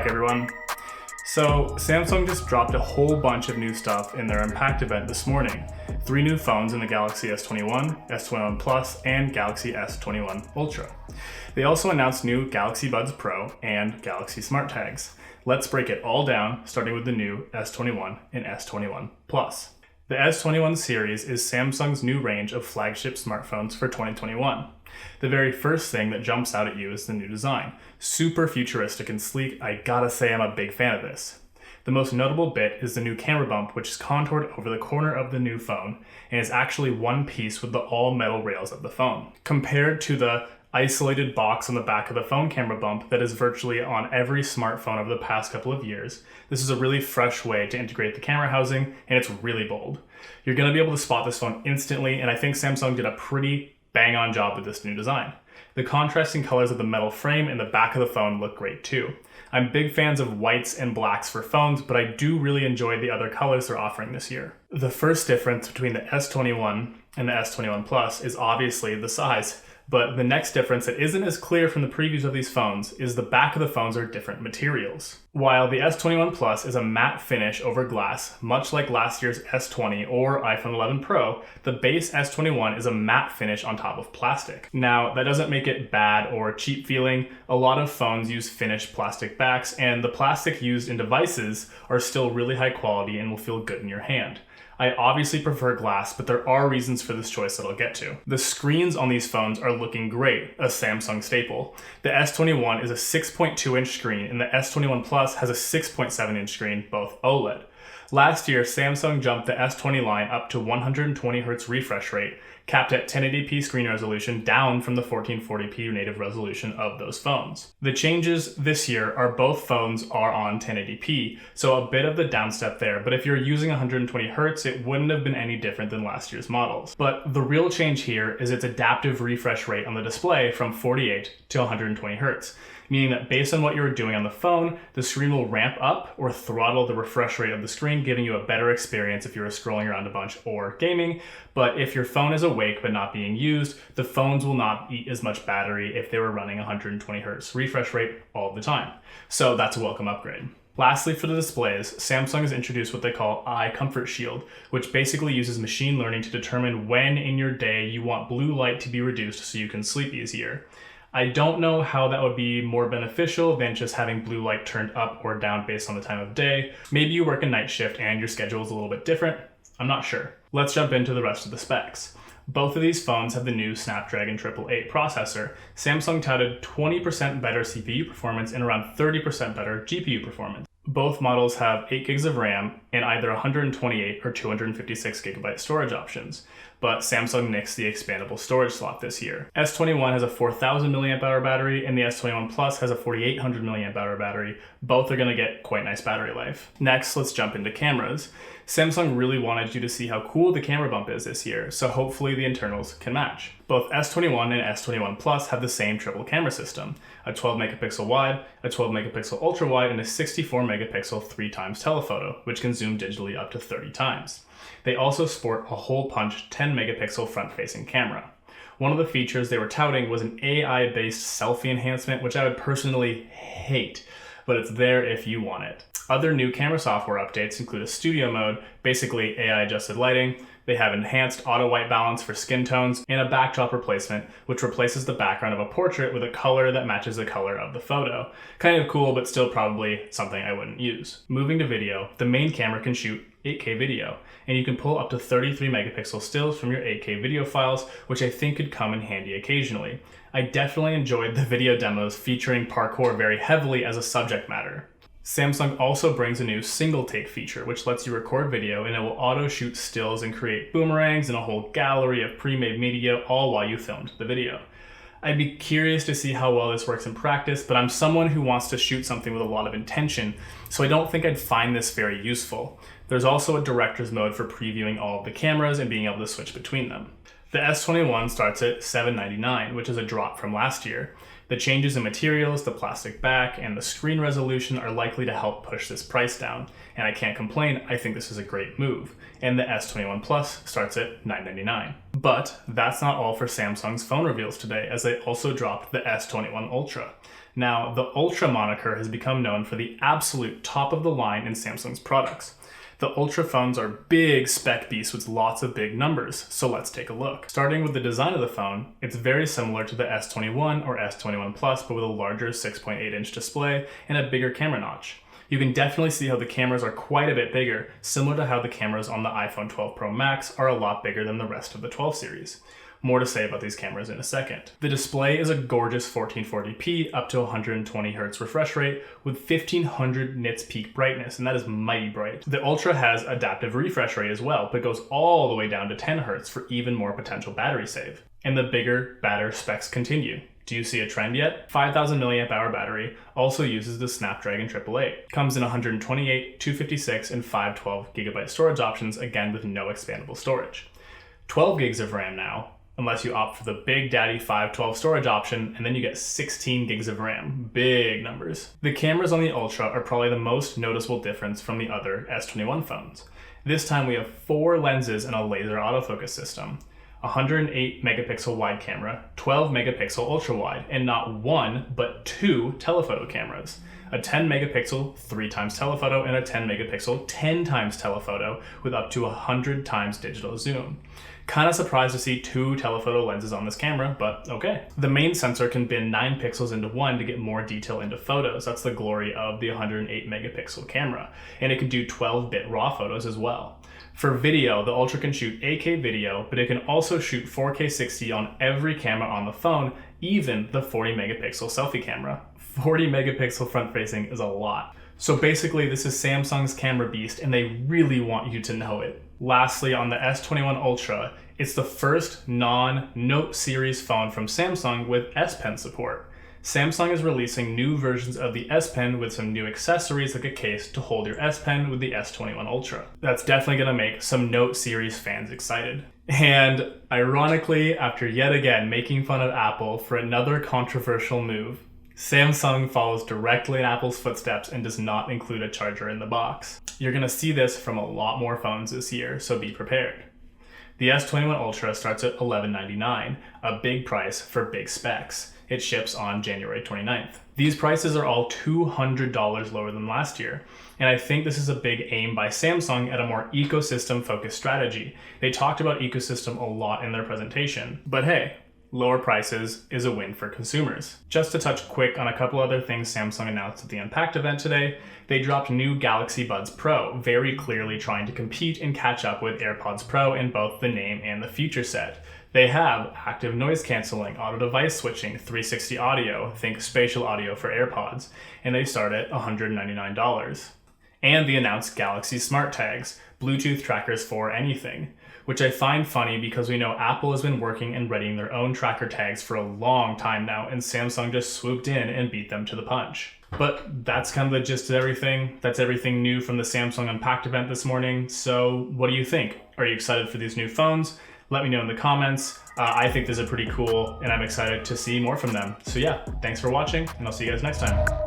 back, everyone. So Samsung just dropped a whole bunch of new stuff in their Unpacked event this morning. 3 new phones in the Galaxy S21, S21 Plus, and Galaxy S21 Ultra. They also announced new Galaxy Buds Pro and Galaxy Smart Tags. Let's break it all down, starting with the new S21 and S21 Plus. The S21 series is Samsung's new range of flagship smartphones for 2021. The very first thing that jumps out at you is the new design. Super futuristic and sleek. I gotta say I'm a big fan of this. The most notable bit is the new camera bump, which is contoured over the corner of the new phone and is actually one piece with the all-metal rails of the phone. Compared to the isolated box on the back of the phone camera bump that is virtually on every smartphone over the past couple of years, this is a really fresh way to integrate the camera housing, and it's really bold. You're gonna be able to spot this phone instantly, and I think Samsung did a pretty bang-on job with this new design. The contrasting colors of the metal frame and the back of the phone look great too. I'm big fans of whites and blacks for phones, but I do really enjoy the other colors they're offering this year. The first difference between the S21 and the S21 Plus is obviously the size. But the next difference that isn't as clear from the previews of these phones is the back of the phones are different materials. While the S21 Plus is a matte finish over glass, much like last year's S20 or iPhone 11 Pro, the base S21 is a matte finish on top of plastic. Now, that doesn't make it bad or cheap feeling. A lot of phones use finished plastic backs, and the plastic used in devices are still really high quality and will feel good in your hand. I obviously prefer glass, but there are reasons for this choice that I'll get to. The screens on these phones are looking great, a Samsung staple. The S21 is a 6.2-inch screen, and the S21 Plus has a 6.7-inch screen, both OLED. Last year, Samsung jumped the S20 line up to 120Hz refresh rate, capped at 1080p screen resolution, down from the 1440p native resolution of those phones. The changes this year are both phones are on 1080p, so a bit of the downstep there, but if you're using 120Hz, it wouldn't have been any different than last year's models. But the real change here is its adaptive refresh rate on the display from 48 to 120Hz. Meaning that based on what you're doing on the phone, the screen will ramp up or throttle the refresh rate of the screen, giving you a better experience if you're scrolling around a bunch or gaming. But if your phone is awake but not being used, the phones will not eat as much battery if they were running 120Hz refresh rate all the time. So that's a welcome upgrade. Lastly, for the displays, Samsung has introduced what they call Eye Comfort Shield, which basically uses machine learning to determine when in your day you want blue light to be reduced so you can sleep easier. I don't know how that would be more beneficial than just having blue light turned up or down based on the time of day. Maybe you work a night shift and your schedule is a little bit different. I'm not sure. Let's jump into the rest of the specs. Both of these phones have the new Snapdragon 888 processor. Samsung touted 20% better CPU performance and around 30% better GPU performance. Both models have 8 gigs of RAM and either 128 or 256 gigabyte storage options, but Samsung nixed the expandable storage slot this year. S21 has a 4000 mAh battery and the S21 Plus has a 4800 mAh battery. Both are going to get quite nice battery life. Next, let's jump into cameras. Samsung really wanted you to see how cool the camera bump is this year, so hopefully the internals can match. Both S21 and S21 Plus have the same triple camera system, a 12 megapixel wide, a 12 megapixel ultra wide, and a 64 megapixel 3x telephoto, which can zoom digitally up to 30 times. They also sport a hole punch 10 megapixel front-facing camera. One of the features they were touting was an AI-based selfie enhancement, which I would personally hate, but it's there if you want it. Other new camera software updates include a studio mode, basically AI-adjusted lighting. They have enhanced auto white balance for skin tones and a backdrop replacement, which replaces the background of a portrait with a color that matches the color of the photo. Kind of cool, but still probably something I wouldn't use. Moving to video, the main camera can shoot 8K video, and you can pull up to 33 megapixel stills from your 8K video files, which I think could come in handy occasionally. I definitely enjoyed the video demos featuring parkour very heavily as a subject matter. Samsung also brings a new single take feature, which lets you record video and it will auto shoot stills and create boomerangs and a whole gallery of pre-made media all while you filmed the video. I'd be curious to see how well this works in practice, but I'm someone who wants to shoot something with a lot of intention, so I don't think I'd find this very useful. There's also a director's mode for previewing all of the cameras and being able to switch between them. The S21 starts at $799, which is a drop from last year. The changes in materials, the plastic back, and the screen resolution are likely to help push this price down. And I can't complain, I think this is a great move. And the S21 Plus starts at $999. But that's not all for Samsung's phone reveals today, as they also dropped the S21 Ultra. Now, the Ultra moniker has become known for the absolute top of the line in Samsung's products. The Ultra phones are big spec beasts with lots of big numbers, so let's take a look. Starting with the design of the phone, it's very similar to the S21 or S21 Plus, but with a larger 6.8-inch display and a bigger camera notch. You can definitely see how the cameras are quite a bit bigger, similar to how the cameras on the iPhone 12 Pro Max are a lot bigger than the rest of the 12 series. More to say about these cameras in a second. The display is a gorgeous 1440p up to 120Hz refresh rate with 1500 nits peak brightness, and that is mighty bright. The Ultra has adaptive refresh rate as well, but goes all the way down to 10Hz for even more potential battery save. And the bigger, badder specs continue. Do you see a trend yet? 5000 mAh battery also uses the Snapdragon 888. Comes in 128, 256, and 512GB storage options, again with no expandable storage. 12 gigs of RAM now, unless you opt for the Big Daddy 512 storage option, and then you get 16 gigs of RAM. Big numbers. The cameras on the Ultra are probably the most noticeable difference from the other S21 phones. This time we have 4 lenses and a laser autofocus system. 108 megapixel wide camera, 12 megapixel ultra wide, and not 1, but 2 telephoto cameras. A 10 megapixel 3x telephoto and a 10 megapixel 10x telephoto with up to 100 times digital zoom. Kinda surprised to see 2 telephoto lenses on this camera, but okay. The main sensor can bin 9 pixels into 1 to get more detail into photos. That's the glory of the 108 megapixel camera. And it can do 12-bit RAW photos as well. For video, the Ultra can shoot 8K video, but it can also shoot 4K 60 on every camera on the phone, even the 40 megapixel selfie camera. 40 megapixel front facing is a lot. So basically this is Samsung's camera beast and they really want you to know it. Lastly, on the S21 Ultra, it's the first non-Note series phone from Samsung with S Pen support. Samsung is releasing new versions of the S Pen with some new accessories like a case to hold your S Pen with the S21 Ultra. That's definitely gonna make some Note series fans excited. And ironically, after yet again making fun of Apple for another controversial move, Samsung follows directly in Apple's footsteps and does not include a charger in the box. You're gonna see this from a lot more phones this year, so be prepared. The S21 Ultra starts at $1199, a big price for big specs. It ships on January 29th. These prices are all $200 lower than last year, and I think this is a big aim by Samsung at a more ecosystem-focused strategy. They talked about ecosystem a lot in their presentation, but hey, lower prices is a win for consumers. Just to touch quick on a couple other things Samsung announced at the Unpacked event today, they dropped new Galaxy Buds Pro, very clearly trying to compete and catch up with AirPods Pro in both the name and the feature set. They have active noise cancelling, auto device switching, 360 audio, think spatial audio for AirPods, and they start at $199. And the announced Galaxy Smart Tags, Bluetooth trackers for anything, which I find funny because we know Apple has been working and readying their own tracker tags for a long time now, and Samsung just swooped in and beat them to the punch. But that's kind of the gist of everything. That's everything new from the Samsung Unpacked event this morning. So what do you think? Are you excited for these new phones? Let me know in the comments. I think these are pretty cool and I'm excited to see more from them. So yeah, thanks for watching and I'll see you guys next time.